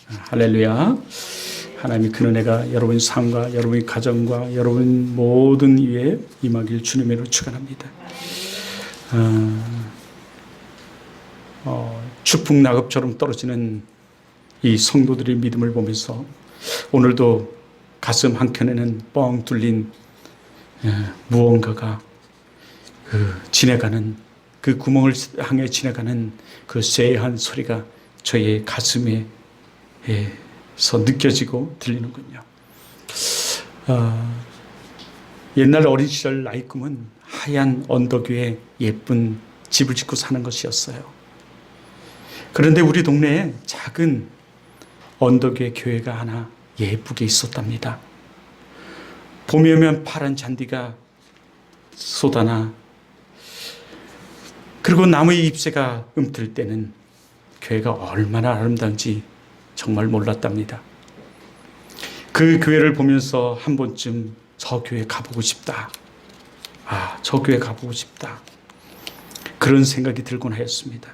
할렐루야. 하나님의 그 은혜가 여러분의 삶과 여러분의 가정과 여러분 모든 위에 임하길 주님으로 축원합니다. 추풍낙엽처럼 떨어지는 이 성도들의 믿음을 보면서 오늘도 가슴 한켠에는 뻥 뚫린 무언가가 지나가는 그 구멍을 향해 지나가는 그 쎄한 소리가 저의 가슴에서 느껴지고 들리는군요. 옛날 어린 시절 나의 꿈은 하얀 언덕 위에 예쁜 집을 짓고 사는 것이었어요. 그런데 우리 동네에 작은 언덕 위에 교회가 하나 예쁘게 있었답니다. 봄이 오면 파란 잔디가 쏟아나 그리고 나무의 잎새가 움틀 때는 교회가 얼마나 아름다운지 정말 몰랐답니다. 그 교회를 보면서 한 번쯤 저 교회 가보고 싶다. 저 교회 가보고 싶다. 그런 생각이 들곤 하였습니다.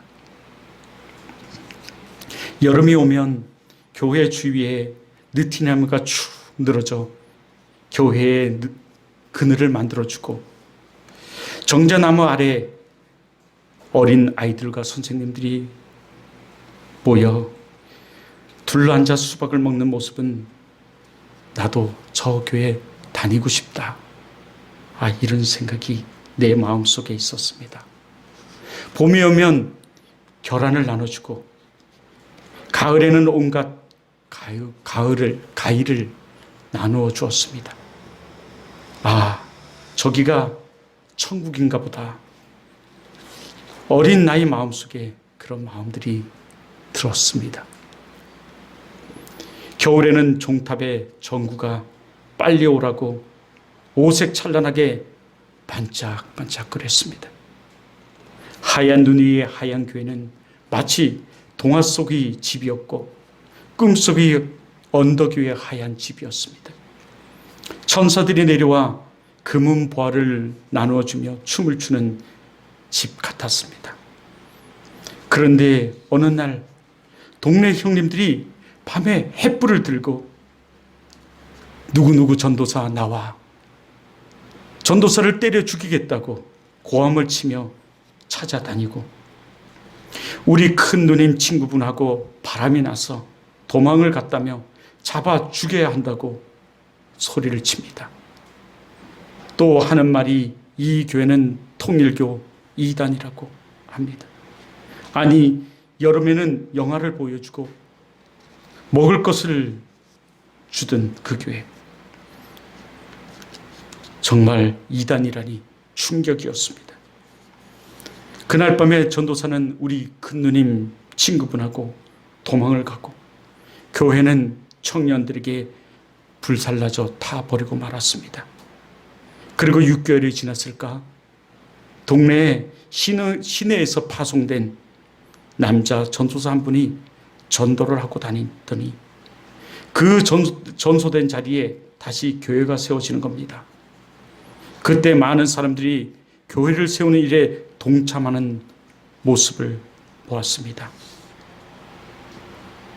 여름이 오면 교회 주위에 느티나무가 축 늘어져 교회의 그늘을 만들어주고 정자나무 아래 어린 아이들과 선생님들이 모여 둘러앉아 수박을 먹는 모습은 나도 저 교회 다니고 싶다. 이런 생각이 내 마음속에 있었습니다. 봄이 오면 결란을 나눠주고 가을에는 온갖 가위를 나누어 주었습니다. 저기가 천국인가 보다. 어린 나이 마음속에 그런 마음들이 들었습니다. 겨울에는 종탑에 전구가 빨리 오라고 오색 찬란하게 반짝반짝거렸습니다. 하얀 눈 위의 하얀 교회는 마치 동화 속의 집이었고 꿈속의 언덕 위의 하얀 집이었습니다. 천사들이 내려와 금은 보화를 나누어주며 춤을 추는 집 같았습니다. 그런데 어느 날 동네 형님들이 밤에 횃불을 들고 누구누구 전도사 나와 전도사를 때려 죽이겠다고 고함을 치며 찾아다니고 우리 큰 누님 친구분하고 바람이 나서 도망을 갔다며 잡아 죽여야 한다고 소리를 칩니다. 또 하는 말이 이 교회는 통일교 이단이라고 합니다. 아니, 여름에는 영화를 보여주고 먹을 것을 주던 그 교회. 정말 이단이라니 충격이었습니다. 그날 밤에 전도사는 우리 큰누님 친구분하고 도망을 가고 교회는 청년들에게 불살라져 다 버리고 말았습니다. 그리고 6개월이 지났을까? 동네에 시내에서 파송된 남자 전도사 한 분이 전도를 하고 다니더니 그 전소된 자리에 다시 교회가 세워지는 겁니다. 그때 많은 사람들이 교회를 세우는 일에 동참하는 모습을 보았습니다.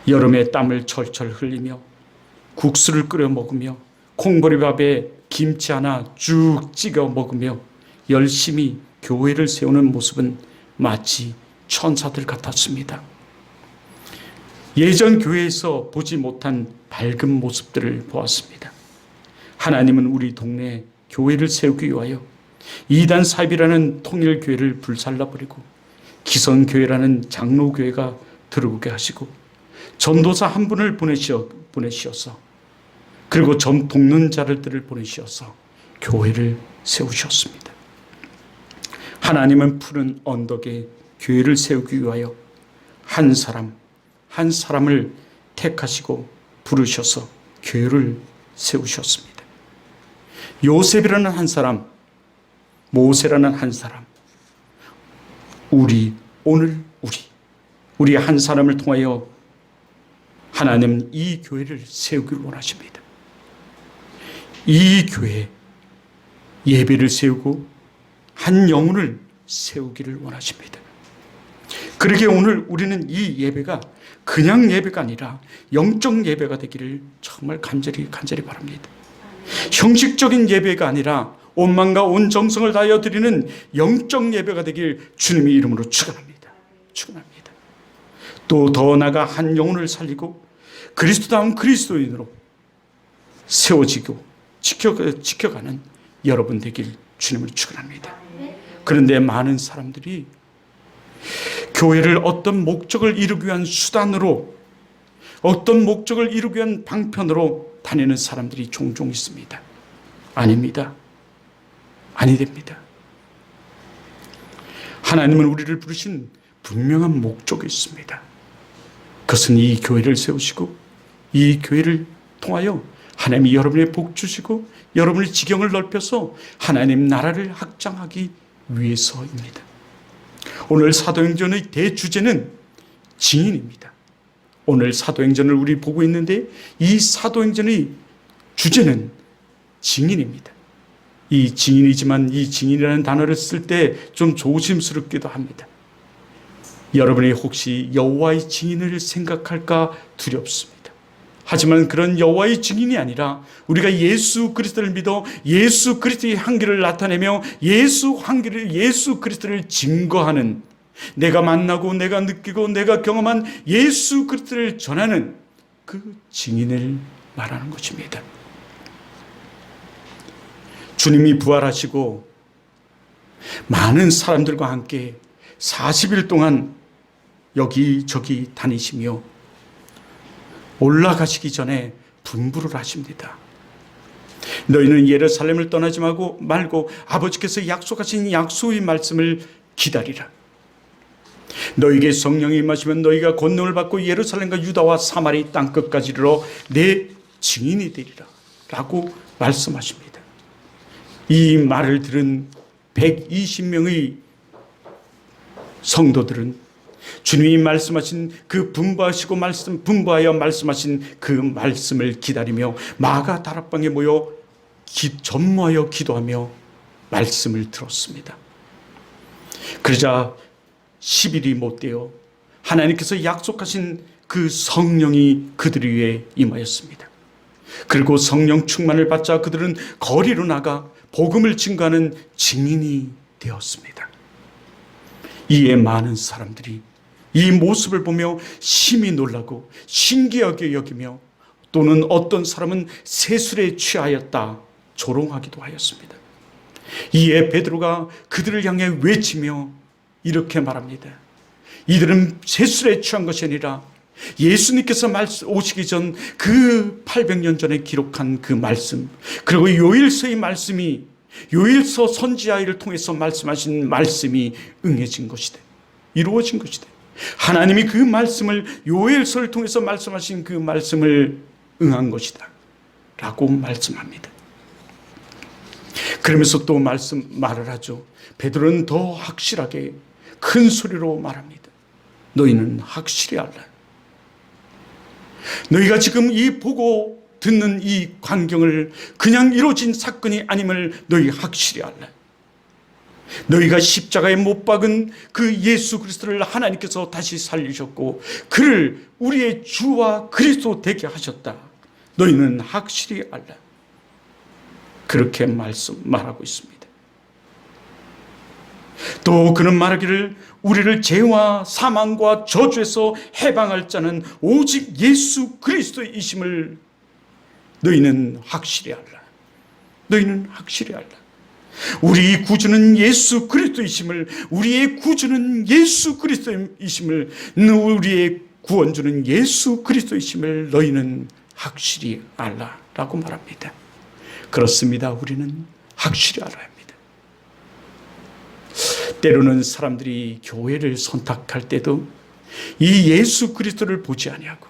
여름에 땀을 철철 흘리며 국수를 끓여 먹으며 콩보리밥에 김치 하나 쭉 찍어 먹으며 열심히 교회를 세우는 모습은 마치 천사들 같았습니다. 예전 교회에서 보지 못한 밝은 모습들을 보았습니다. 하나님은 우리 동네에 교회를 세우기 위하여 이단 사입이라는 통일교회를 불살라버리고 기성교회라는 장로교회가 들어오게 하시고 전도사 한 분을 보내시어서 그리고 점 돕는 자들을 보내시어서 교회를 세우셨습니다. 하나님은 푸른 언덕에 교회를 세우기 위하여 한 사람을 택하시고 부르셔서 교회를 세우셨습니다. 요셉이라는 한 사람, 모세라는 한 사람, 우리 한 사람을 통하여 하나님은 이 교회를 세우기를 원하십니다. 이 교회 예배를 세우고 한 영혼을 세우기를 원하십니다. 그러기에 오늘 우리는 이 예배가 그냥 예배가 아니라 영적 예배가 되기를 정말 간절히 바랍니다. 형식적인 예배가 아니라 온 마음과 온 정성을 다하여 드리는 영적 예배가 되길 주님의 이름으로 축원합니다. 또 더 나아가 한 영혼을 살리고 그리스도다운 그리스도인으로 세워지고 지켜가는 여러분 되길 주님을 축원합니다. 그런데 많은 사람들이 교회를 어떤 목적을 이루기 위한 수단으로, 어떤 목적을 이루기 위한 방편으로 다니는 사람들이 종종 있습니다. 아닙니다. 아니 됩니다. 하나님은 우리를 부르신 분명한 목적이 있습니다. 그것은 이 교회를 세우시고 이 교회를 통하여 하나님이 여러분의 복 주시고 여러분의 지경을 넓혀서 하나님 나라를 확장하기 위해서입니다. 오늘 사도행전의 대주제는 증인입니다. 오늘 사도행전을 우리 보고 있는데 이 사도행전의 주제는 증인입니다. 이 증인이지만 이 증인이라는 단어를 쓸 때 좀 조심스럽기도 합니다. 여러분이 혹시 여호와의 증인을 생각할까 두렵습니다. 하지만 그런 여호와의 증인이 아니라 우리가 예수 그리스도를 믿어 예수 그리스도의 향기를 나타내며 예수 그리스도를 증거하는, 내가 만나고 내가 느끼고 내가 경험한 예수 그리스도를 전하는 그 증인을 말하는 것입니다. 주님이 부활하시고 많은 사람들과 함께 40일 동안 여기저기 다니시며 올라가시기 전에 분부를 하십니다. 너희는 예루살렘을 떠나지 말고 아버지께서 약속하신 약속의 말씀을 기다리라. 너희에게 성령이 임하시면 너희가 권능을 받고 예루살렘과 유다와 사마리 땅끝까지 이르러 내 증인이 되리라 라고 말씀하십니다. 이 말을 들은 120명의 성도들은 주님이 말씀하신 그 분부하여 말씀하신 그 말씀을 기다리며 마가 다락방에 모여 전무하여 기도하며 말씀을 들었습니다. 그러자 10일이 못되어 하나님께서 약속하신 그 성령이 그들 위에 임하였습니다. 그리고 성령 충만을 받자 그들은 거리로 나가 복음을 증거하는 증인이 되었습니다. 이에 많은 사람들이 이 모습을 보며 심히 놀라고 신기하게 여기며 또는 어떤 사람은 세술에 취하였다 조롱하기도 하였습니다. 이에 베드로가 그들을 향해 외치며 이렇게 말합니다. 이들은 세술에 취한 것이 아니라 예수님께서 오시기 전 그 800년 전에 기록한 그 말씀, 그리고 요일서의 말씀이, 요일서 선지자를 통해서 말씀하신 말씀이 응해진 것이다, 이루어진 것이다. 하나님이 그 말씀을, 요엘서를 통해서 말씀하신 그 말씀을 응한 것이다 라고 말씀합니다. 그러면서 또 말을 하죠. 베드로는 더 확실하게 큰 소리로 말합니다. 너희는 확실히 알라. 너희가 지금 이 보고 듣는 이 광경을 그냥 이루어진 사건이 아님을 너희 확실히 알라. 너희가 십자가에 못 박은 그 예수 그리스도를 하나님께서 다시 살리셨고 그를 우리의 주와 그리스도 되게 하셨다. 너희는 확실히 알라. 그렇게 말하고 있습니다. 또 그는 말하기를 우리를 죄와 사망과 저주에서 해방할 자는 오직 예수 그리스도이심을 너희는 확실히 알라. 너희는 확실히 알라. 우리의 구주는 예수 그리스도이심을, 우리의 구주는 예수 그리스도이심을, 우리의 구원주는 예수 그리스도이심을 너희는 확실히 알라 라고 말합니다. 그렇습니다. 우리는 확실히 알아야 합니다. 때로는 사람들이 교회를 선택할 때도 이 예수 그리스도를 보지 아니하고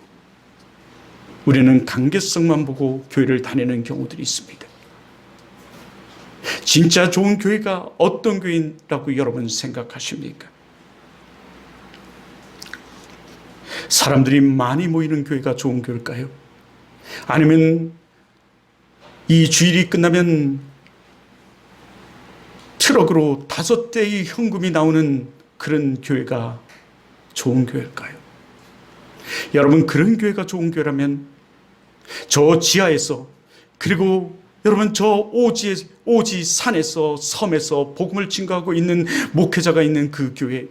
우리는 관계성만 보고 교회를 다니는 경우들이 있습니다. 진짜 좋은 교회가 어떤 교회라고 여러분 생각하십니까? 사람들이 많이 모이는 교회가 좋은 교회일까요? 아니면 이 주일이 끝나면 트럭으로 5대의 현금이 나오는 그런 교회가 좋은 교회일까요? 여러분, 그런 교회가 좋은 교회라면 저 지하에서, 그리고 여러분 저 오지 산에서, 섬에서 복음을 증거하고 있는 목회자가 있는 그 교회,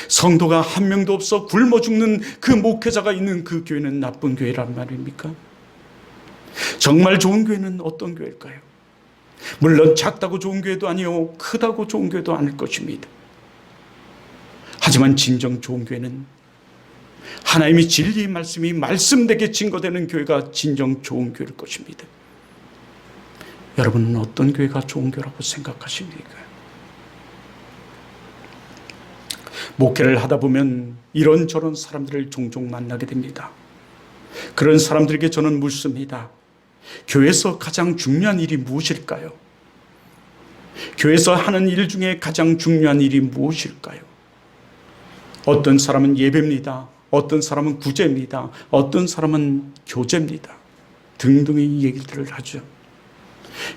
성도가 한 명도 없어 굶어 죽는 그 목회자가 있는 그 교회는 나쁜 교회란 말입니까? 정말 좋은 교회는 어떤 교회일까요? 물론 작다고 좋은 교회도 아니요, 크다고 좋은 교회도 아닐 것입니다. 하지만 진정 좋은 교회는 하나님의 진리의 말씀이 말씀되게 증거되는 교회가 진정 좋은 교회일 것입니다. 여러분은 어떤 교회가 좋은 교회라고 생각하십니까? 목회를 하다 보면 이런저런 사람들을 종종 만나게 됩니다. 그런 사람들에게 저는 묻습니다. 교회에서 가장 중요한 일이 무엇일까요? 교회에서 하는 일 중에 가장 중요한 일이 무엇일까요? 어떤 사람은 예배입니다. 어떤 사람은 구제입니다. 어떤 사람은 교제입니다. 등등의 얘기들을 하죠.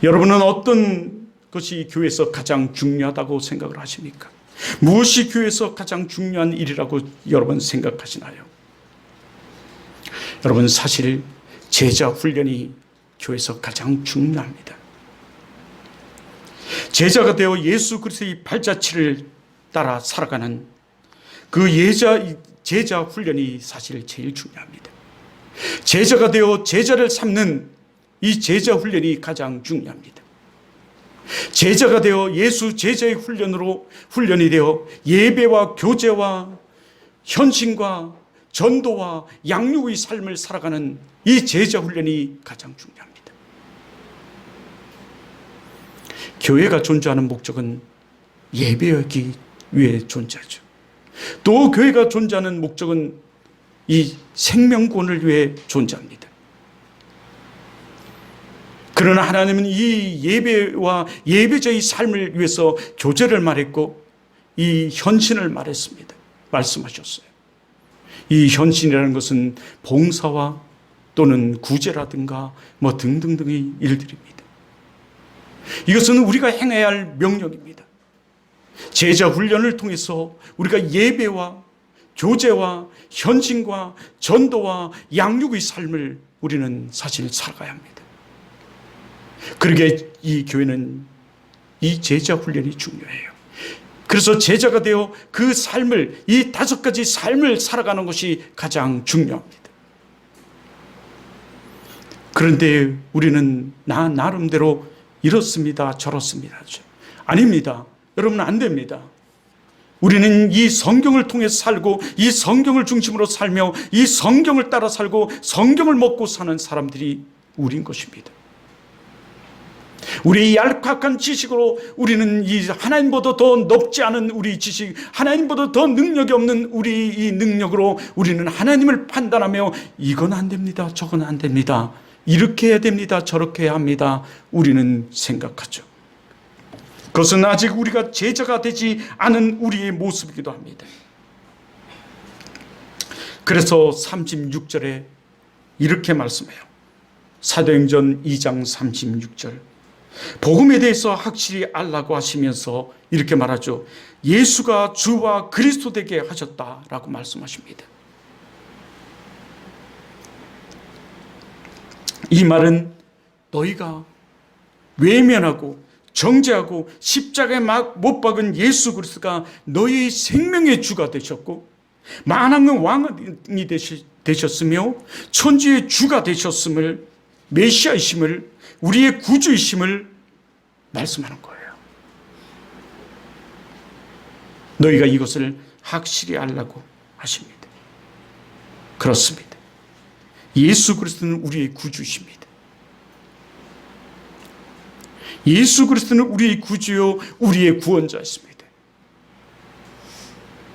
여러분은 어떤 것이 교회에서 가장 중요하다고 생각을 하십니까? 무엇이 교회에서 가장 중요한 일이라고 여러분 생각하시나요? 여러분, 사실 제자 훈련이 교회에서 가장 중요합니다. 제자가 되어 예수 그리스도의 발자취를 따라 살아가는 그 제자 훈련이 사실 제일 중요합니다. 제자가 되어 제자를 삼는 이 제자 훈련이 가장 중요합니다. 제자가 되어 예수 제자의 훈련이 되어 예배와 교제와 헌신과 전도와 양육의 삶을 살아가는 이 제자 훈련이 가장 중요합니다. 교회가 존재하는 목적은 예배하기 위해 존재하죠. 또 교회가 존재하는 목적은 이 생명구원을 위해 존재합니다. 그러나 하나님은 이 예배와 예배자의 삶을 위해서 교제를 말했고 이 헌신을 말씀하셨어요. 이 헌신이라는 것은 봉사와 또는 구제라든가 뭐 등등등의 일들입니다. 이것은 우리가 행해야 할 명령입니다. 제자 훈련을 통해서 우리가 예배와 교제와 헌신과 전도와 양육의 삶을 우리는 사실 살아가야 합니다. 그러기에 이 교회는 이 제자 훈련이 중요해요. 그래서 제자가 되어 그 삶을, 이 5가지 삶을 살아가는 것이 가장 중요합니다. 그런데 우리는 나름대로 이렇습니다, 저렇습니다. 아닙니다. 여러분, 안 됩니다. 우리는 이 성경을 통해서 살고 이 성경을 중심으로 살며 이 성경을 따라 살고 성경을 먹고 사는 사람들이 우리인 것입니다. 우리 얄팍한 지식으로 우리는 이 하나님보다 더 높지 않은 우리 지식, 하나님보다 더 능력이 없는 우리 이 능력으로 우리는 하나님을 판단하며 이건 안 됩니다, 저건 안 됩니다, 이렇게 해야 됩니다, 저렇게 해야 합니다, 우리는 생각하죠. 그것은 아직 우리가 제자가 되지 않은 우리의 모습이기도 합니다. 그래서 36절에 이렇게 말씀해요. 사도행전 2장 36절. 복음에 대해서 확실히 알라고 하시면서 이렇게 말하죠. 예수가 주와 그리스도 되게 하셨다라고 말씀하십니다. 이 말은 너희가 외면하고 정죄하고 십자가에 못 박은 예수 그리스도가 너희의 생명의 주가 되셨고 만왕의 왕이 되셨으며 천지의 주가 되셨음을, 메시아이심을, 우리의 구주이심을 말씀하는 거예요. 너희가 이것을 확실히 알라고 하십니다. 그렇습니다. 예수 그리스도는 우리의 구주이십니다. 예수 그리스도는 우리의 구주요 우리의 구원자였습니다.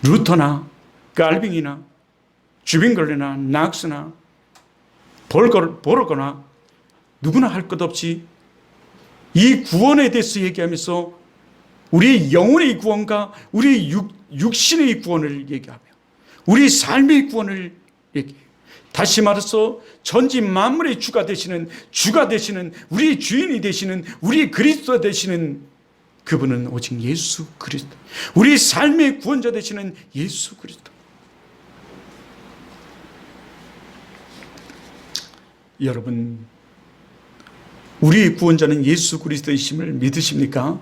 루터나 칼빈이나 주빙걸레나 낙스나 보르거나 누구나 할 것 없이 이 구원에 대해서 얘기하면서 우리의 영혼의 구원과 우리의 육신의 구원을 얘기하며 우리 삶의 구원을 얘기해요. 다시 말해서 전지 만물의 주가 되시는 우리의 주인이 되시는 우리의 그리스도 되시는 그분은 오직 예수 그리스도, 우리 삶의 구원자 되시는 예수 그리스도. 여러분, 우리의 구원자는 예수 그리스도이심을 믿으십니까?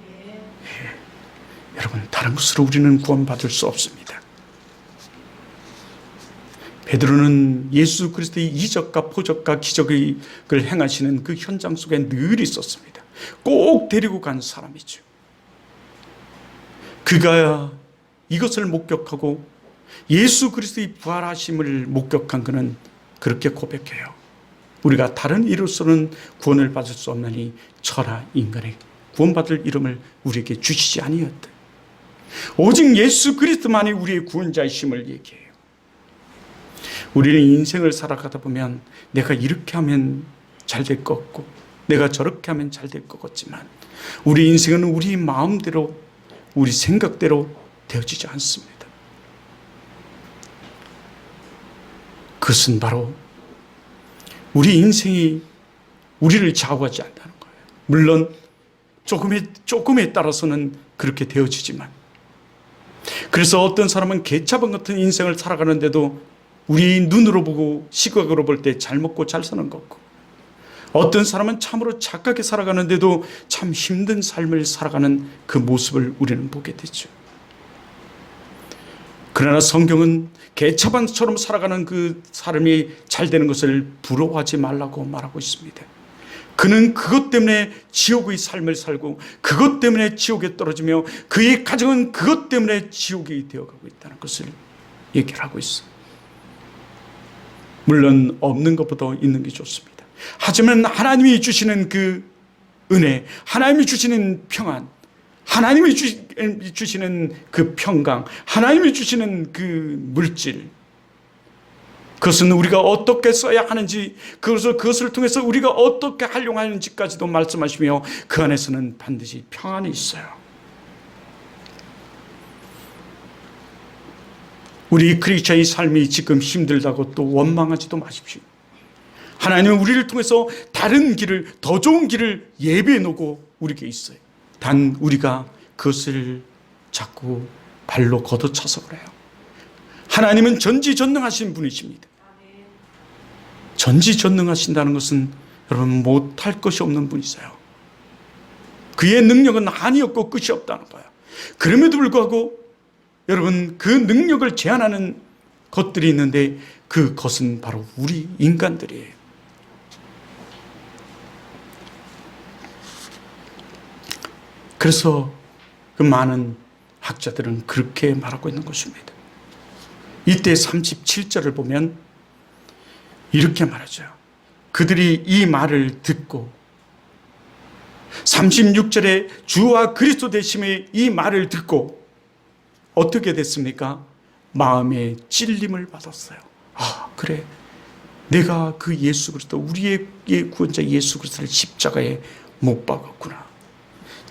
예. 여러분, 다른 것으로 우리는 구원받을 수 없습니다. 베드로는 예수 그리스도의 이적과 표적과 기적을 행하시는 그 현장 속에 늘 있었습니다. 꼭 데리고 간 사람이죠. 그가 이것을 목격하고 예수 그리스도의 부활하심을 목격한 그는 그렇게 고백해요. 우리가 다른 이로서는 구원을 받을 수 없나니 천하 인간의 구원받을 이름을 우리에게 주시지 아니었다. 오직 예수 그리스도만이 우리의 구원자이심을 얘기해요. 우리는 인생을 살아가다 보면 내가 이렇게 하면 잘 될 것 같고 내가 저렇게 하면 잘 될 것 같지만 우리 인생은 우리 마음대로 우리 생각대로 되어지지 않습니다. 그것은 바로 우리 인생이 우리를 좌우하지 않는다는 거예요. 물론 조금에 따라서는 그렇게 되어지지만, 그래서 어떤 사람은 개차반 같은 인생을 살아가는데도 우리 눈으로 보고 시각으로 볼 때 잘 먹고 잘 사는 것 같고, 어떤 사람은 참으로 착하게 살아가는데도 참 힘든 삶을 살아가는 그 모습을 우리는 보게 되죠. 그러나 성경은 개차반처럼 살아가는 그 사람이 잘 되는 것을 부러워하지 말라고 말하고 있습니다. 그는 그것 때문에 지옥의 삶을 살고 그것 때문에 지옥에 떨어지며 그의 가정은 그것 때문에 지옥이 되어가고 있다는 것을 얘기를 하고 있어요. 물론 없는 것보다 있는 게 좋습니다. 하지만 하나님이 주시는 그 은혜, 하나님이 주시는 평안, 하나님이 주시는 그 평강, 하나님이 주시는 그 물질, 그것은 우리가 어떻게 써야 하는지, 그것을 통해서 우리가 어떻게 활용하는지까지도 말씀하시며 그 안에서는 반드시 평안이 있어요. 우리 크리스천의 삶이 지금 힘들다고 또 원망하지도 마십시오. 하나님은 우리를 통해서 다른 길을, 더 좋은 길을 예비해 놓고 우리에게 있어요. 단 우리가 그것을 자꾸 발로 걷어차서 그래요. 하나님은 전지전능하신 분이십니다. 전지전능하신다는 것은 여러분 못할 것이 없는 분이세요. 그의 능력은 한이 없고 끝이 없다는 거예요. 그럼에도 불구하고 여러분 그 능력을 제한하는 것들이 있는데 그것은 바로 우리 인간들이에요. 그래서 그 많은 학자들은 그렇게 말하고 있는 것입니다. 이때 37절을 보면 이렇게 말하죠. 그들이 이 말을 듣고 36절에 주와 그리스도 되심의 이 말을 듣고 어떻게 됐습니까? 마음에 찔림을 받았어요. 아, 그래. 내가 그 예수 그리스도, 우리의 구원자 예수 그리스도를 십자가에 못 박았구나.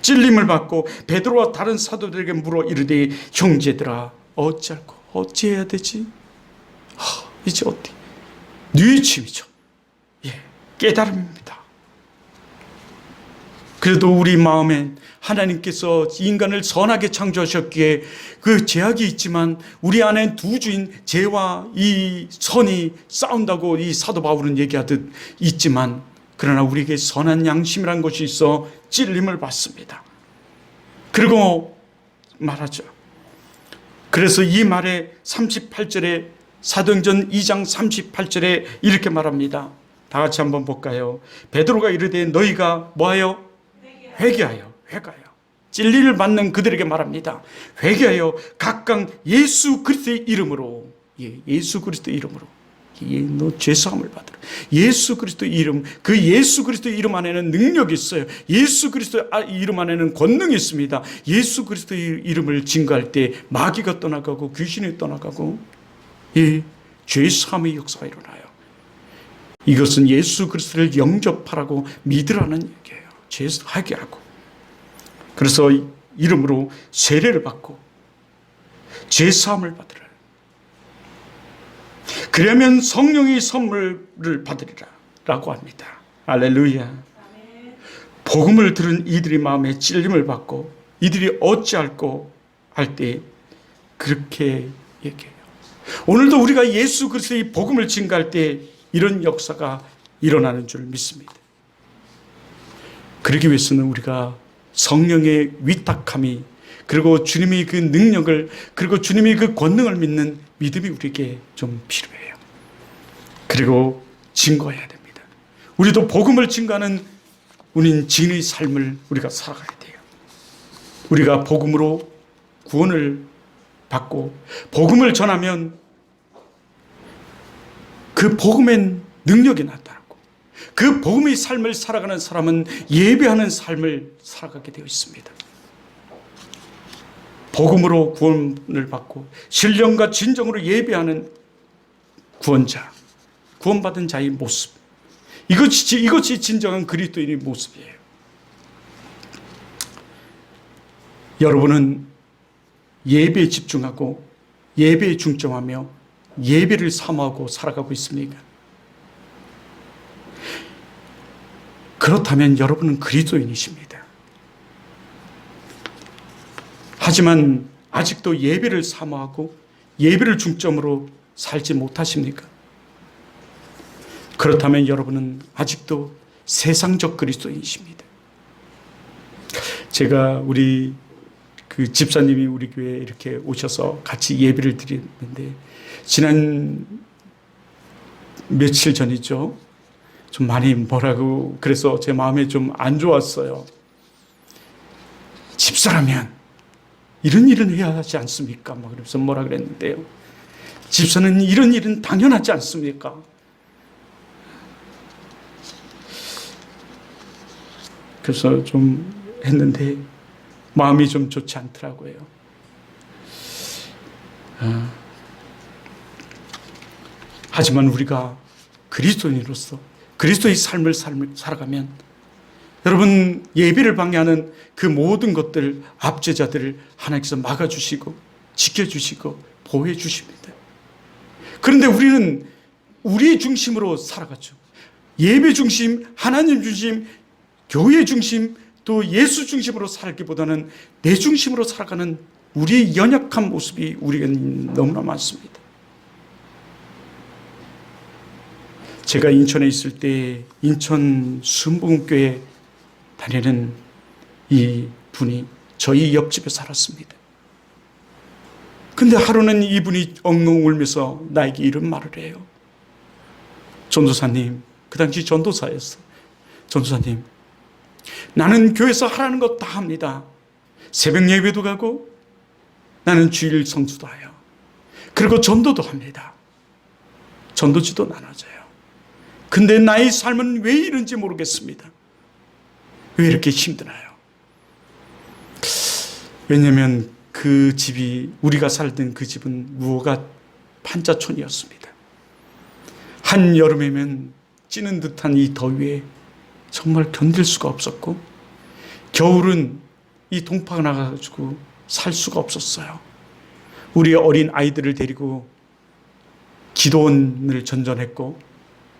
찔림을 받고 베드로와 다른 사도들에게 물어 이르되 형제들아 어찌할꼬 어찌해야 되지? 이제 어디? 뉘우침이죠. 예, 깨달음입니다. 그래도 우리 마음엔 하나님께서 인간을 선하게 창조하셨기에 그 제약이 있지만 우리 안엔 두 주인 죄와 이 선이 싸운다고 이 사도 바울은 얘기하듯 있지만, 그러나 우리에게 선한 양심이라는 것이 있어 찔림을 받습니다. 그리고 말하죠. 그래서 이 말에 38절에 사도행전 2장 38절에 이렇게 말합니다. 다 같이 한번 볼까요? 베드로가 이르되 너희가 뭐하여? 회개하여. 진리를 받는 그들에게 말합니다. 회개하여 각각 예수 그리스도의 이름으로, 예수 그리스도의 이름으로 너 죄사함을 받으라. 예수 그리스도의 이름, 그 예수 그리스도의 이름 안에는 능력이 있어요. 예수 그리스도의 이름 안에는 권능이 있습니다. 예수 그리스도의 이름을 증거할 때 마귀가 떠나가고 귀신이 떠나가고 죄사함의 역사가 일어나요. 이것은 예수 그리스도를 영접하라고 믿으라는 얘기예요. 죄사하게 하고, 그래서 이름으로 세례를 받고 죄사함을 받으라. 그러면 성령의 선물을 받으리라 라고 합니다. 할렐루야. 복음을 들은 이들이 마음에 찔림을 받고 이들이 어찌할꼬 할 때 그렇게 얘기해요. 오늘도 우리가 예수 그리스도의 복음을 증거할 때 이런 역사가 일어나는 줄 믿습니다. 그러기 위해서는 우리가 성령의 위탁함이, 그리고 주님의 그 능력을, 그리고 주님의 그 권능을 믿는 믿음이 우리에게 좀 필요해요. 그리고 증거해야 됩니다. 우리도 복음을 증거하는 우린 증인의 삶을 우리가 살아가야 돼요. 우리가 복음으로 구원을 받고 복음을 전하면 그 복음의 능력이 나타나고, 그 복음의 삶을 살아가는 사람은 예배하는 삶을 살아가게 되어 있습니다. 복음으로 구원을 받고 신령과 진정으로 예배하는 구원자, 구원받은 자의 모습, 이것이 진정한 그리스도인의 모습이에요. 여러분은 예배에 집중하고 예배에 중점하며 예배를 사모하고 살아가고 있습니까? 그렇다면 여러분은 그리스도인이십니다. 하지만 아직도 예배를 사모하고 예배를 중점으로 살지 못하십니까? 그렇다면 여러분은 아직도 세상적 그리스도인이십니다. 제가 우리 그 집사님이 우리 교회에 이렇게 오셔서 같이 예배를 드리는데, 지난 며칠 전이죠. 좀 많이 뭐라고 그래서 제 마음에 좀 안 좋았어요. 집사라면 이런 일은 해야 하지 않습니까? 막 그래서 뭐라 그랬는데요. 집사는 이런 일은 당연하지 않습니까? 그래서 좀 했는데 마음이 좀 좋지 않더라고요. 하지만 우리가 그리스도인으로서 그리스도의 삶을 살아가면 여러분, 예배를 방해하는 그 모든 것들, 압제자들을 하나님께서 막아주시고 지켜주시고 보호해 주십니다. 그런데 우리는 우리 중심으로 살아가죠. 예배 중심, 하나님 중심, 교회 중심, 또 예수 중심으로 살기보다는 내 중심으로 살아가는 우리의 연약한 모습이 우리에게 너무나 많습니다. 제가 인천에 있을 때 인천 순복음교회 다니는 이 분이 저희 옆집에 살았습니다. 근데 하루는 이분이 엉엉 울면서 나에게 이런 말을 해요. 전도사님, 그 당시 전도사였어. 전도사님, 나는 교회에서 하라는 거 다 합니다. 새벽 예배도 가고 나는 주일 성수도 해요. 그리고 전도도 합니다. 전도지도 나눠져요. 근데 나의 삶은 왜 이런지 모르겠습니다. 왜 이렇게 힘드나요? 왜냐하면 그 집이, 우리가 살던 그 집은 무허가 판자촌이었습니다. 한여름이면 찌는 듯한 이 더위에 정말 견딜 수가 없었고, 겨울은 이 동파가 나가지고 살 수가 없었어요. 우리 어린 아이들을 데리고 기도원을 전전했고,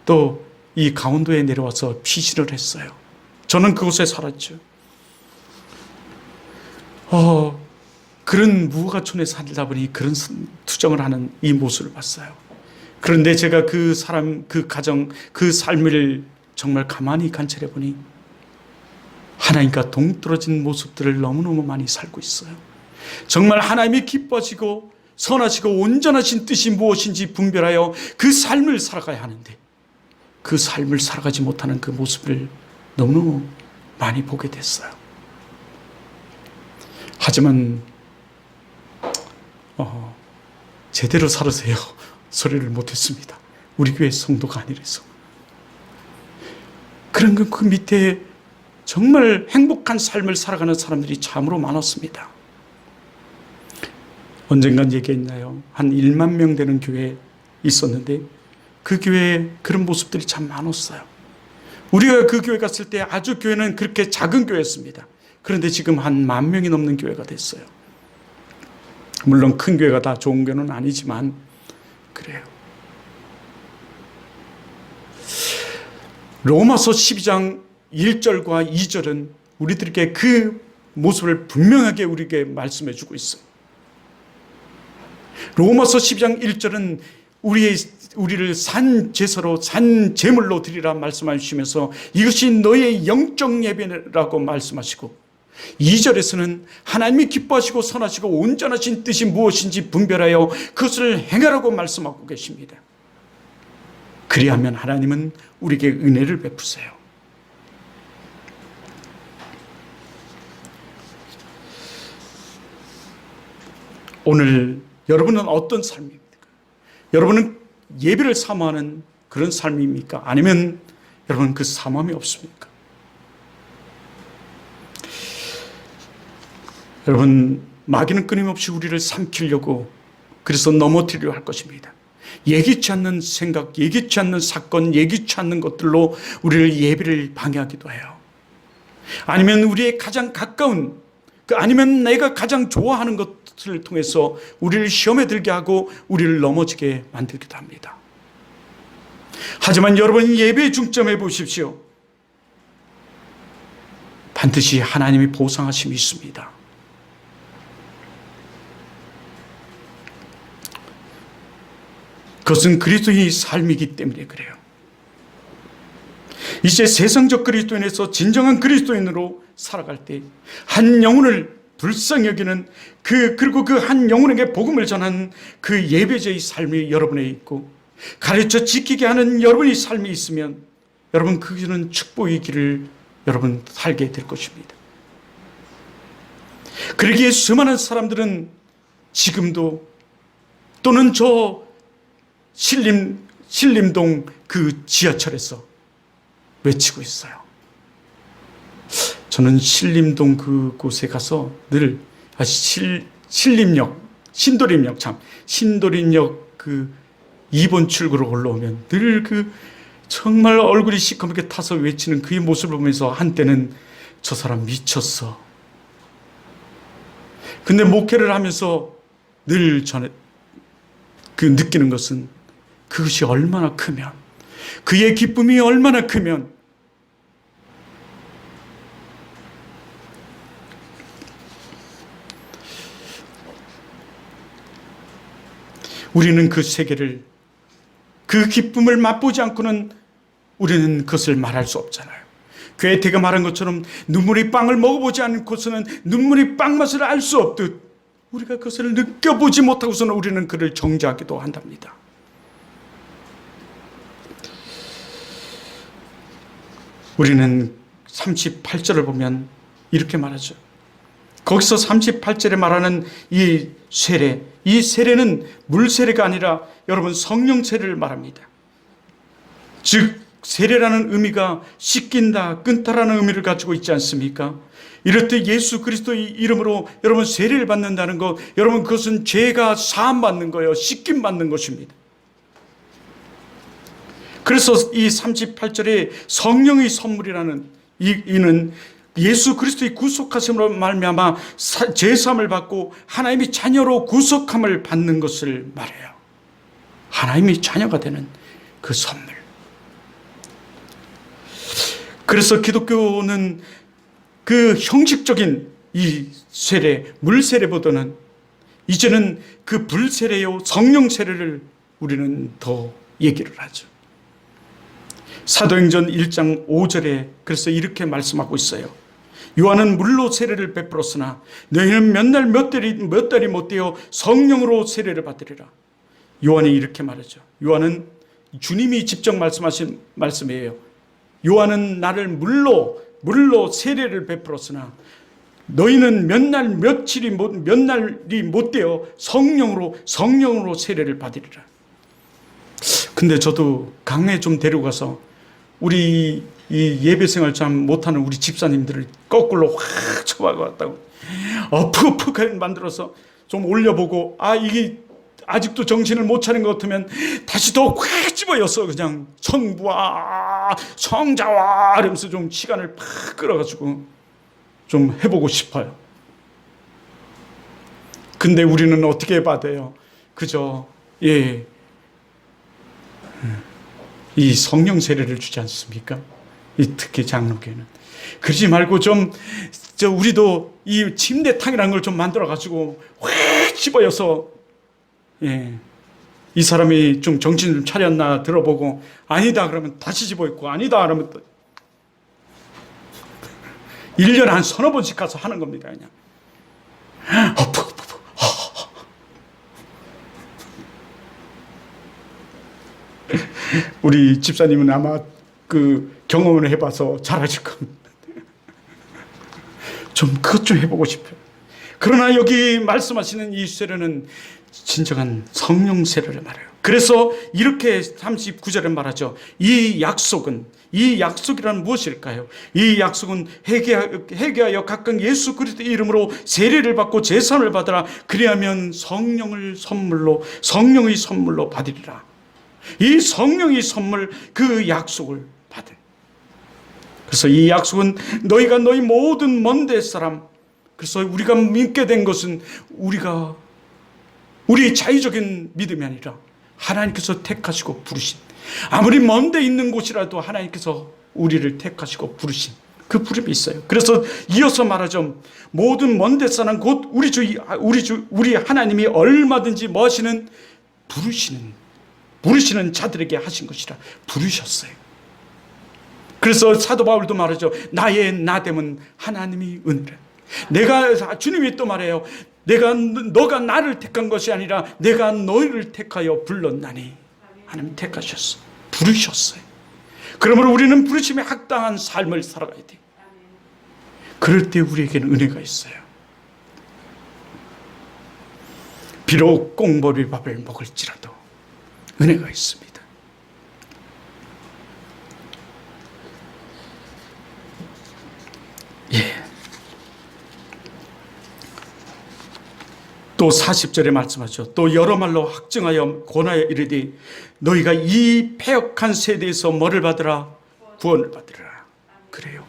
또 이 강원도에 내려와서 피신을 했어요. 저는 그곳에 살았죠. 그런 무허가촌에 살다 보니 그런 투정을 하는 이 모습을 봤어요. 그런데 제가 그 사람, 그 가정, 그 삶을 정말 가만히 관찰해 보니 하나님과 동떨어진 모습들을 너무너무 많이 살고 있어요. 정말 하나님이 기뻐지고 선하시고 온전하신 뜻이 무엇인지 분별하여 그 삶을 살아가야 하는데, 그 삶을 살아가지 못하는 그 모습을 너무너무 많이 보게 됐어요. 하지만 제대로 살으세요 소리를 못했습니다. 우리 교회 성도가 아니라서. 그런 그 밑에 정말 행복한 삶을 살아가는 사람들이 참으로 많았습니다. 언젠간 얘기했나요? 한 1만 명 되는 교회에 있었는데 그 교회에 그런 모습들이 참 많았어요. 우리가 그 교회 갔을 때 아주 교회는 그렇게 작은 교회였습니다. 그런데 지금 한 10,000명이 넘는 교회가 됐어요. 물론 큰 교회가 다 좋은 교회는 아니지만 그래요. 로마서 12장 1절과 2절은 우리들에게 그 모습을 분명하게 우리에게 말씀해 주고 있어요. 로마서 12장 1절은 우리를 산 제사로 산 제물로 드리라 말씀하시면서 이것이 너의 영적 예배라고 말씀하시고, 2절에서는 하나님이 기뻐하시고 선하시고 온전하신 뜻이 무엇인지 분별하여 그것을 행하라고 말씀하고 계십니다. 그리하면 하나님은 우리에게 은혜를 베푸세요. 오늘 여러분은 어떤 삶입니까? 여러분은 예배를 사모하는 그런 삶입니까? 아니면 여러분 그 사모함이 없습니까? 여러분, 마귀는 끊임없이 우리를 삼키려고, 그래서 넘어뜨리려 할 것입니다. 예기치 않는 생각, 예기치 않는 사건, 예기치 않는 것들로 우리를 예배를 방해하기도 해요. 아니면 우리의 가장 가까운, 아니면 내가 가장 좋아하는 것을 통해서 우리를 시험에 들게 하고 우리를 넘어지게 만들기도 합니다. 하지만 여러분, 예배에 중점해 보십시오. 반드시 하나님의 보상하심이 있습니다. 그것은 그리스도인의 삶이기 때문에 그래요. 이제 세상적 그리스도인에서 진정한 그리스도인으로 살아갈 때 한 영혼을 불쌍히 여기는 그리고 그 한 영혼에게 복음을 전하는 그 예배자의 삶이 여러분에 있고, 가르쳐 지키게 하는 여러분의 삶이 있으면 여러분, 그것은 축복의 길을 여러분 살게 될 것입니다. 그러기에 수많은 사람들은 지금도, 또는 저 신림동 그 지하철에서 외치고 있어요. 저는 신림동 그곳에 가서 늘 신림역, 신도림역 그 2번 출구로 올라오면 늘 그 정말 얼굴이 시커멓게 타서 외치는 그의 모습을 보면서 한때는 저 사람 미쳤어. 근데 목회를 하면서 늘 전에 그 느끼는 것은, 그것이 얼마나 크면, 그의 기쁨이 얼마나 크면 우리는 그 세계를, 그 기쁨을 맛보지 않고는 우리는 그것을 말할 수 없잖아요. 괴테가 말한 것처럼 눈물이 빵을 먹어보지 않고서는 눈물이 빵 맛을 알 수 없듯 우리가 그것을 느껴보지 못하고서는 우리는 그를 정죄하기도 한답니다. 우리는 38절을 보면 이렇게 말하죠. 거기서 38절에 말하는 이 세례, 이 세례는 물 세례가 아니라 여러분 성령 세례를 말합니다. 즉 세례라는 의미가 씻긴다, 끊다라는 의미를 가지고 있지 않습니까? 이렇듯 예수 그리스도의 이름으로 여러분 세례를 받는다는 것, 여러분 그것은 죄가 사함 받는 거예요. 씻김 받는 것입니다. 그래서 이 38절에 성령의 선물이라는 이는 예수 그리스도의 구속하심으로 말미암아 죄사함을 받고 하나님의 자녀로 구속함을 받는 것을 말해요. 하나님의 자녀가 되는 그 선물. 그래서 기독교는 그 형식적인 이 세례, 물 세례보다는 이제는 그 불 세례요 성령 세례를 우리는 더 얘기를 하죠. 사도행전 1장 5절에 그래서 이렇게 말씀하고 있어요. 요한은 물로 세례를 베풀었으나 너희는 몇 날 몇 달이 못되어 성령으로 세례를 받으리라. 요한이 이렇게 말하죠. 요한은 주님이 직접 말씀하신 말씀이에요. 요한은 나를 물로 세례를 베풀었으나 너희는 몇 날이 못되어 성령으로 세례를 받으리라. 근데 저도 강에 좀 데려가서 우리 이 예배생활 참 못하는 우리 집사님들을 거꾸로 확 쳐박았다고 어프어프하게 만들어서 좀 올려보고, 이게 아직도 정신을 못 차린 것 같으면 다시 더 확 집어여서 그냥 성부와 성자와 이러면서 좀 시간을 팍 끌어가지고 좀 해보고 싶어요. 근데 우리는 어떻게 받아요? 그저 이 성령 세례를 주지 않습니까? 특히 장로교회는. 그러지 말고 우리도 이 침대탕이라는 걸 좀 만들어가지고 확 집어여서 이 이 사람이 좀 정신 좀 차렸나 들어보고 아니다 그러면 다시 집어입고 아니다 그러면 또 1년에 한 서너 번씩 가서 하는 겁니다. 그냥 우리 집사님은 아마 그 경험을 해봐서 잘하실 겁니다. 좀 그것 좀 해보고 싶어요. 그러나 여기 말씀하시는 이 세례는 진정한 성령 세례를 말해요. 그래서 이렇게 39절에 말하죠. 이 약속이란 무엇일까요? 이 약속은 회개하여 각각 예수 그리스도의 이름으로 세례를 받고 제사를 받으라. 그리하면 성령의 선물로 받으리라. 이 성령의 선물, 그 약속을 받은. 그래서 이 약속은 너희가 너희 모든 먼데 사람, 그래서 우리가 믿게 된 것은 우리의 자의적인 믿음이 아니라 하나님께서 택하시고 부르신, 아무리 먼데 있는 곳이라도 하나님께서 우리를 택하시고 부르신 그 부름이 있어요. 그래서 이어서 말하죠. 모든 먼데 사람 곧 우리 하나님이 얼마든지 뭐 하시는 부르시는 자들에게 하신 것이라 부르셨어요. 그래서 사도 바울도 말하죠. 나의 나됨은 하나님이 은혜라. 주님이 또 말해요. 너가 나를 택한 것이 아니라 내가 너희를 택하여 불렀나니. 하나님 택하셨어. 부르셨어요. 그러므로 우리는 부르심에 합당한 삶을 살아가야 돼요. 그럴 때 우리에게는 은혜가 있어요. 비록 꽁보리밥을 먹을지라도 은혜가 있습니다. 예. 또 40절에 말씀하죠. 또 여러 말로 확증하여 권하여 이르되 너희가 이 패역한 세대에서 뭐를 받으라? 구원을 받으라. 그래요.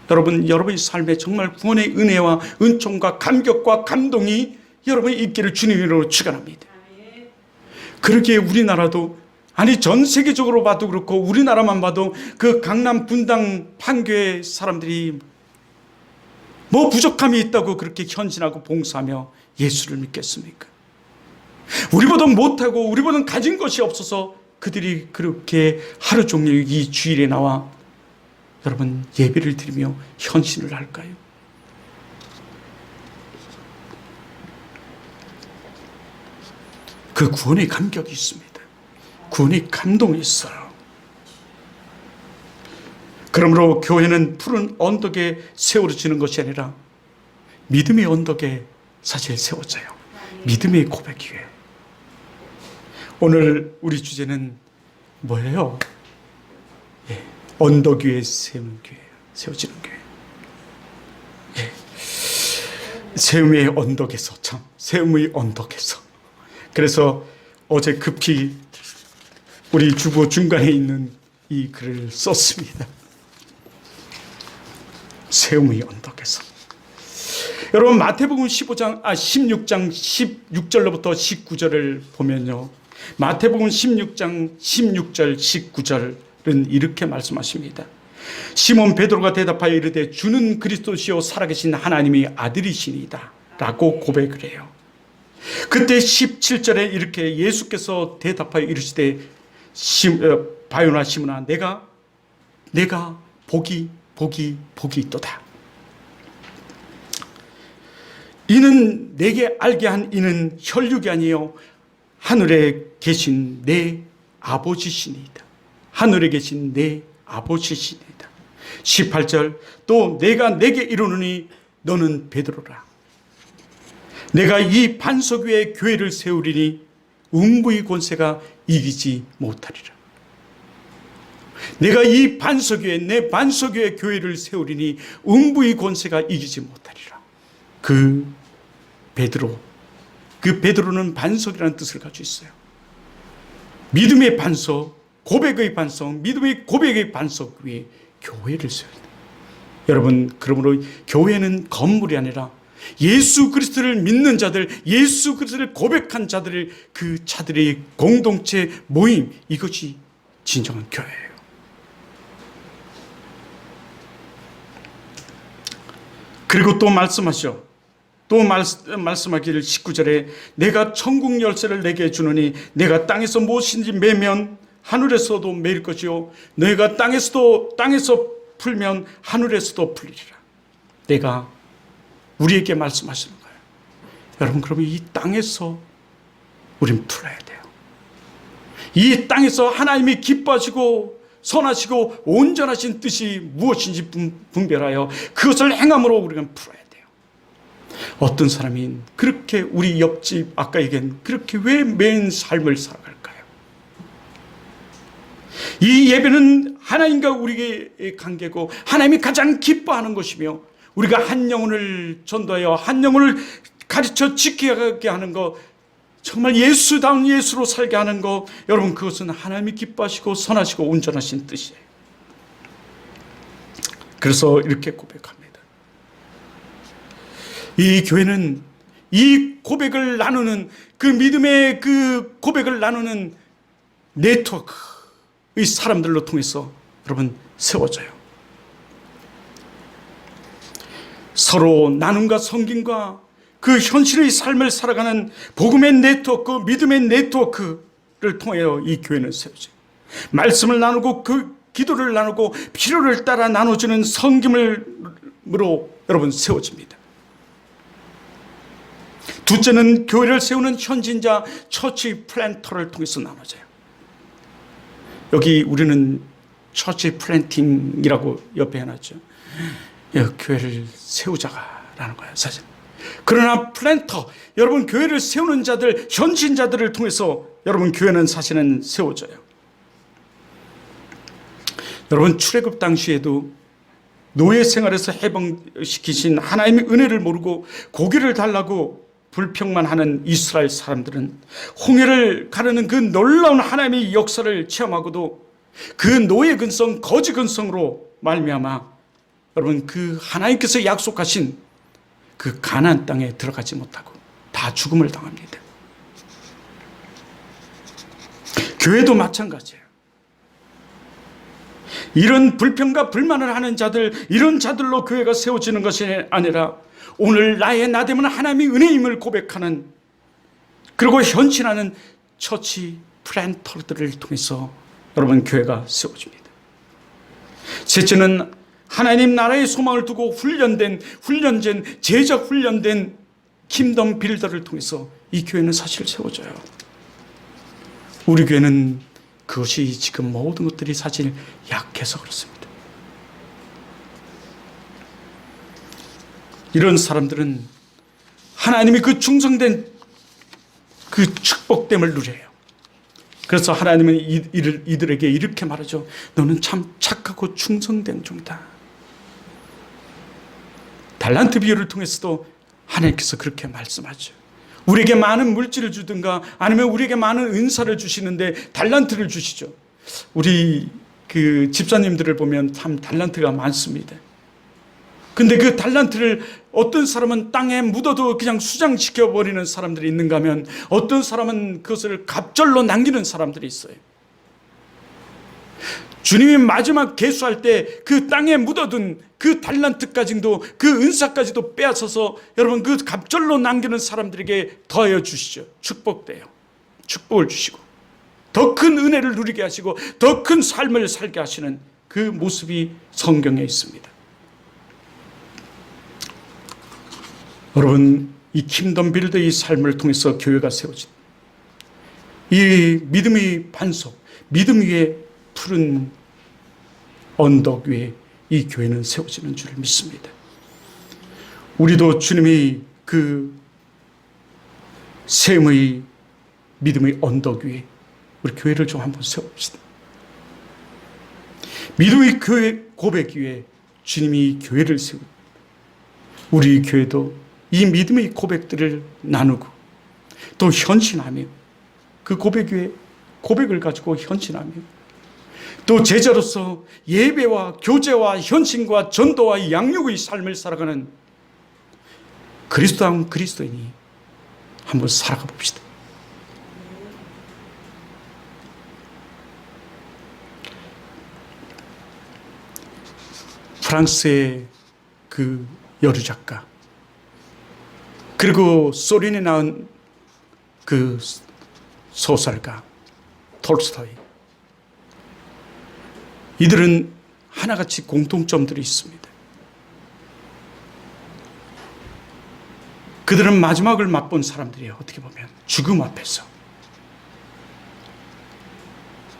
여러분의 삶에 정말 구원의 은혜와 은총과 감격과 감동이 여러분의 있기를 주님으로 축원합니다. 그러기에 우리나라도, 아니 전 세계적으로 봐도 그렇고 우리나라만 봐도 그 강남 분당 판교의 사람들이 뭐 부족함이 있다고 그렇게 헌신하고 봉사하며 예수를 믿겠습니까? 우리보다 못하고 우리보다 가진 것이 없어서 그들이 그렇게 하루 종일 이 주일에 나와 여러분 예배를 드리며 헌신을 할까요? 그 구원의 감격이 있습니다. 구원의 감동이 있어요. 그러므로 교회는 푸른 언덕에 세워지는 것이 아니라 믿음의 언덕에 사실 세워져요. 믿음의 고백이에요. 오늘 우리 주제는 뭐예요? 예, 언덕 위에 세우는 교회예요. 세워지는 교회. 예. 세움의 언덕에서, 세움의 언덕에서. 그래서 어제 급히 우리 주보 중간에 있는 이 글을 썼습니다. 세움의 언덕에서. 여러분 마태복음 16장 16절로부터 19절을 보면요. 마태복음 16장 16절 19절은 이렇게 말씀하십니다. 시몬 베드로가 대답하여 이르되 주는 그리스도시요 살아계신 하나님의 아들이시니이다 라고 고백을 해요. 그때 17절에 이렇게 예수께서 대답하여 이르시되 바요나 시몬아 내가 복이 있도다. 이는 내게 알게 한 이는 혈육이 아니요 하늘에 계신 내 아버지시니이다. 하늘에 계신 내 아버지시니이다. 18절 또 내가 내게 이르노니 너는 베드로라. 내가 이 반석 위에 교회를 세우리니 음부의 권세가 이기지 못하리라. 내가 이 반석 위에 내 반석 위에 교회를 세우리니 음부의 권세가 이기지 못하리라. 그 베드로는 반석이라는 뜻을 가지고 있어요. 믿음의 반석, 고백의 반석, 믿음의 고백의 반석 위에 교회를 세운다. 여러분, 그러므로 교회는 건물이 아니라 예수 그리스도를 믿는 자들, 예수 그리스도를 고백한 자들의 그 자들의 공동체 모임, 이것이 진정한 교회예요. 그리고 또 말씀하시죠. 또 말씀하기를 19절에 내가 천국 열쇠를 내게 주노니 내가 땅에서 무엇인지 매면 하늘에서도 매일 것이요 내가 땅에서 풀면 하늘에서도 풀리리라. 내가 우리에게 말씀하시는 거예요. 여러분, 그러면 이 땅에서 우린 풀어야 돼요. 이 땅에서 하나님이 기뻐하시고 선하시고 온전하신 뜻이 무엇인지 분별하여 그것을 행함으로 우리가 풀어야 돼요. 어떤 사람이 그렇게 우리 옆집 아까 얘기한 그렇게 왜 매인 삶을 살아갈까요? 이 예배는 하나님과 우리의 관계고 하나님이 가장 기뻐하는 것이며 우리가 한 영혼을 전도하여 한 영혼을 가르쳐 지키게 하는 것, 정말 예수다운 예수로 살게 하는 것, 여러분 그것은 하나님이 기뻐하시고 선하시고 온전하신 뜻이에요. 그래서 이렇게 고백합니다. 이 교회는 이 고백을 나누는 그 믿음의 그 고백을 나누는 네트워크의 사람들로 통해서 여러분 세워져요. 서로 나눔과 섬김과 그 현실의 삶을 살아가는 복음의 네트워크, 믿음의 네트워크를 통하여 이 교회는 세워져요. 말씀을 나누고 그 기도를 나누고 필요를 따라 나눠주는 섬김으로 여러분 세워집니다. 둘째는 교회를 세우는 현진자 처치 플랜터를 통해서 나눠져요. 여기 우리는 처치 플랜팅이라고 옆에 해놨죠. 교회를 세우자라는 거예요, 사실. 그러나 플랜터, 여러분 교회를 세우는 자들, 현신자들을 통해서 여러분 교회는 사실은 세워져요. 여러분 출애굽 당시에도 노예 생활에서 해방시키신 하나님의 은혜를 모르고 고기를 달라고 불평만 하는 이스라엘 사람들은 홍해를 가르는 그 놀라운 하나님의 역사를 체험하고도 그 노예 근성, 거지 근성으로 말미암아 여러분 그 하나님께서 약속하신 그 가나안 땅에 들어가지 못하고 다 죽음을 당합니다. 교회도 마찬가지예요. 이런 불평과 불만을 하는 자들, 이런 자들로 교회가 세워지는 것이 아니라 오늘 나의 나됨은 하나님의 은혜임을 고백하는, 그리고 현신하는 처치 플랜터들을 통해서 여러분 교회가 세워집니다. 셋째는 하나님 나라의 소망을 두고 훈련된 제작 훈련된 킹덤 빌더를 통해서 이 교회는 사실 세워져요. 우리 교회는 그것이 지금 모든 것들이 사실 약해서 그렇습니다. 이런 사람들은 하나님이 그 충성된 그 축복됨을 누려요. 그래서 하나님은 이들에게 이렇게 말하죠. 너는 참 착하고 충성된 종이다. 달란트 비유를 통해서도 하나님께서 그렇게 말씀하죠. 우리에게 많은 물질을 주든가 아니면 우리에게 많은 은사를 주시는데 달란트를 주시죠. 우리 그 집사님들을 보면 참 달란트가 많습니다. 근데 그 달란트를 어떤 사람은 땅에 묻어도 그냥 수장시켜버리는 사람들이 있는가 하면 어떤 사람은 그것을 갑절로 남기는 사람들이 있어요. 주님이 마지막 계수할 때 그 땅에 묻어둔 그 달란트까지도 그 은사까지도 빼앗아서 여러분 그 갑절로 남기는 사람들에게 더하여 주시죠. 축복돼요. 축복을 주시고 더 큰 은혜를 누리게 하시고 더 큰 삶을 살게 하시는 그 모습이 성경에 있습니다. 여러분 이 킹덤 빌더의 삶을 통해서 교회가 세워진 이 믿음의 반석, 믿음 위에 푸른 언덕 위에 이 교회는 세워지는 줄 믿습니다. 우리도 주님의 그 셈의 믿음의 언덕 위에 우리 교회를 좀 한번 세워봅시다. 믿음의 교회 고백 위에 주님이 교회를 세우고 우리 교회도 이 믿음의 고백들을 나누고 또 현신하며 그 고백 위에 고백을 가지고 현신하며 또 제자로서 예배와 교제와 현신과 전도와 양육의 삶을 살아가는 그리스도다운 그리스도인이 한번 살아가 봅시다. 프랑스의 그 여류 작가 그리고 소련이 낳은 그 소설가 톨스토이, 이들은 하나같이 공통점들이 있습니다. 그들은 마지막을 맛본 사람들이에요. 어떻게 보면 죽음 앞에서.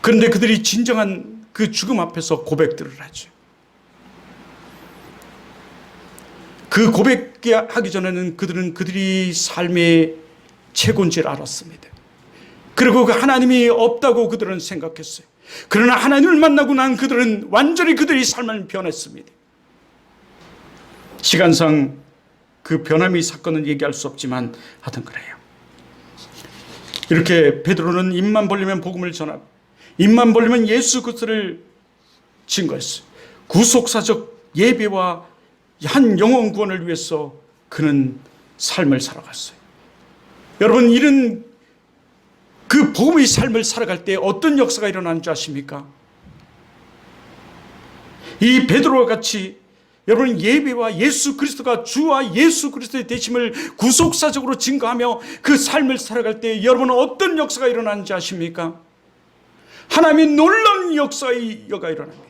그런데 그들이 진정한 그 죽음 앞에서 고백들을 하죠. 그 고백하기 전에는 그들은 그들이 삶의 최고인 줄 알았습니다. 그리고 그 하나님이 없다고 그들은 생각했어요. 그러나 하나님을 만나고 난 그들은 완전히 그들의 삶을 변했습니다. 시간상 그 변함의 사건은 얘기할 수 없지만 하여튼 그래요. 이렇게 베드로는 입만 벌리면 복음을 전하고 입만 벌리면 예수 그리스도를 증거했어요. 구속사적 예배와 한 영혼 구원을 위해서 그는 삶을 살아갔어요. 여러분, 이런 그 복음의 삶을 살아갈 때 어떤 역사가 일어나는 줄 아십니까? 이 베드로와 같이 여러분 예배와 예수 그리스도가 주와 예수 그리스도의 되심을 구속사적으로 증거하며 그 삶을 살아갈 때 여러분은 어떤 역사가 일어나는지 아십니까? 하나님의 놀라운 역사의 여가 일어납니다.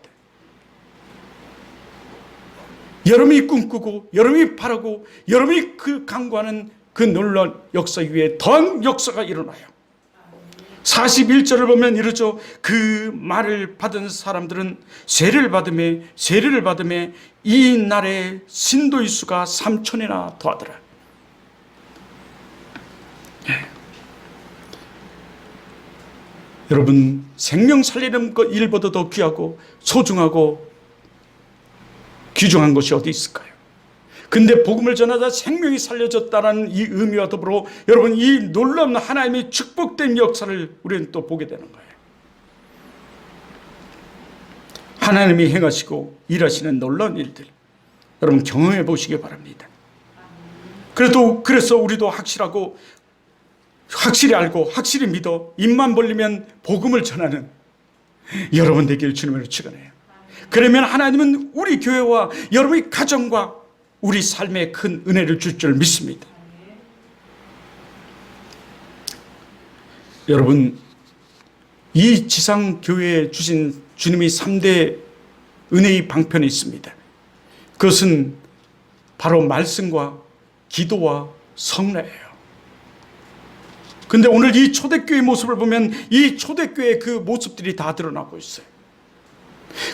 여러분이 꿈꾸고 여러분이 바라고 여러분이 그 강구하는 그 놀라운 역사 위에 더한 역사가 일어나요. 41절을 보면 이러죠. 그 말을 받은 사람들은 세례를 받음에 이 날에 신도의 수가 3,000이나 더하더라. 예. 여러분, 생명 살리는 것 일보다 더 귀하고 소중하고 귀중한 것이 어디 있을까요? 근데 복음을 전하다 생명이 살려졌다는 이 의미와 더불어 여러분 이 놀라운 하나님의 축복된 역사를 우리는 또 보게 되는 거예요. 하나님이 행하시고 일하시는 놀라운 일들 여러분 경험해 보시기 바랍니다. 그래서 우리도 확실히 알고 확실히 믿어 입만 벌리면 복음을 전하는 여러분 되길 주님으로 축원해요. 그러면 하나님은 우리 교회와 여러분의 가정과 우리 삶에 큰 은혜를 줄 줄 믿습니다. 여러분, 이 지상교회에 주신 주님의 3대 은혜의 방편이 있습니다. 그것은 바로 말씀과 기도와 성례예요. 그런데 오늘 이 초대교회의 모습을 보면 이 초대교회의 그 모습들이 다 드러나고 있어요.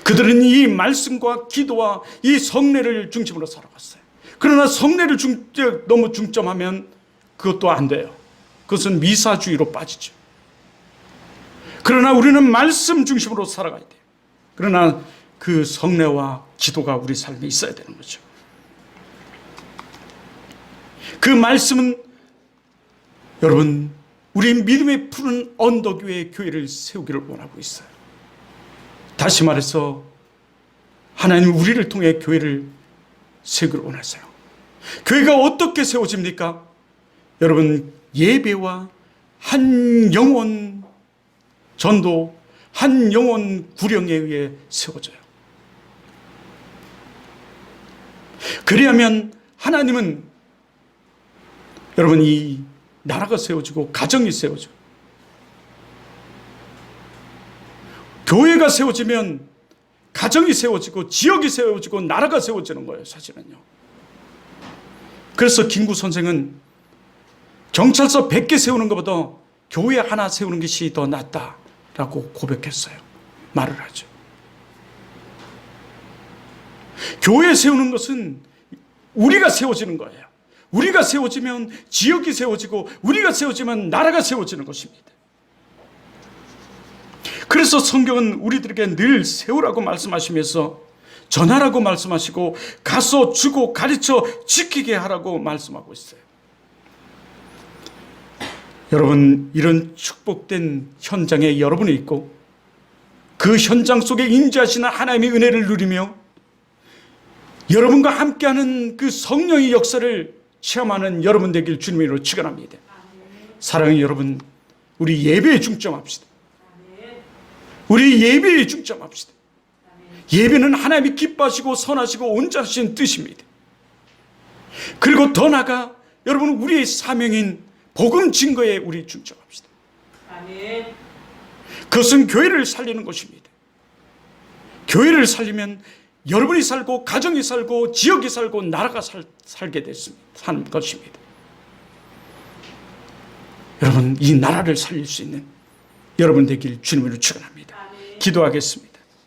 그들은 이 말씀과 기도와 이 성례를 중심으로 살아갔어요. 그러나 성례를 너무 중점하면 그것도 안 돼요. 그것은 미사주의로 빠지죠. 그러나 우리는 말씀 중심으로 살아가야 돼요. 그러나 그 성례와 기도가 우리 삶에 있어야 되는 거죠. 그 말씀은 여러분 우리 믿음의 푸른 언덕 위에 교회를 세우기를 원하고 있어요. 다시 말해서 하나님 우리를 통해 교회를 세우기를 원하세요. 교회가 어떻게 세워집니까? 여러분 예배와 한 영혼 전도, 한 영혼 구령에 의해 세워져요. 그래야면 하나님은 여러분 이 나라가 세워지고 가정이 세워져. 교회가 세워지면 가정이 세워지고 지역이 세워지고 나라가 세워지는 거예요, 사실은요. 그래서 김구 선생은 경찰서 100개 세우는 것보다 교회 하나 세우는 것이 더 낫다라고 고백했어요. 말을 하죠. 교회 세우는 것은 우리가 세워지는 거예요. 우리가 세워지면 지역이 세워지고 우리가 세워지면 나라가 세워지는 것입니다. 그래서 성경은 우리들에게 늘 세우라고 말씀하시면서 전하라고 말씀하시고 가서 주고 가르쳐 지키게 하라고 말씀하고 있어요. 여러분 이런 축복된 현장에 여러분이 있고 그 현장 속에 임재하시는 하나님의 은혜를 누리며 여러분과 함께하는 그 성령의 역사를 체험하는 여러분 되길 주님으로 축원합니다. 사랑하는 여러분, 우리 예배에 중점합시다. 우리 예배에 중점합시다. 예배는 하나님이 기뻐하시고 선하시고 온전하신 뜻입니다. 그리고 더 나아가 여러분, 우리의 사명인 복음 증거에 우리 중점합시다. 아멘. 그것은 교회를 살리는 것입니다. 교회를 살리면 여러분이 살고 가정이 살고 지역이 살고 나라가 살게 됐습니다. 사는 것입니다. 여러분, 이 나라를 살릴 수 있는 여러분 되길 주님으로 축원합니다. 기도하겠습니다.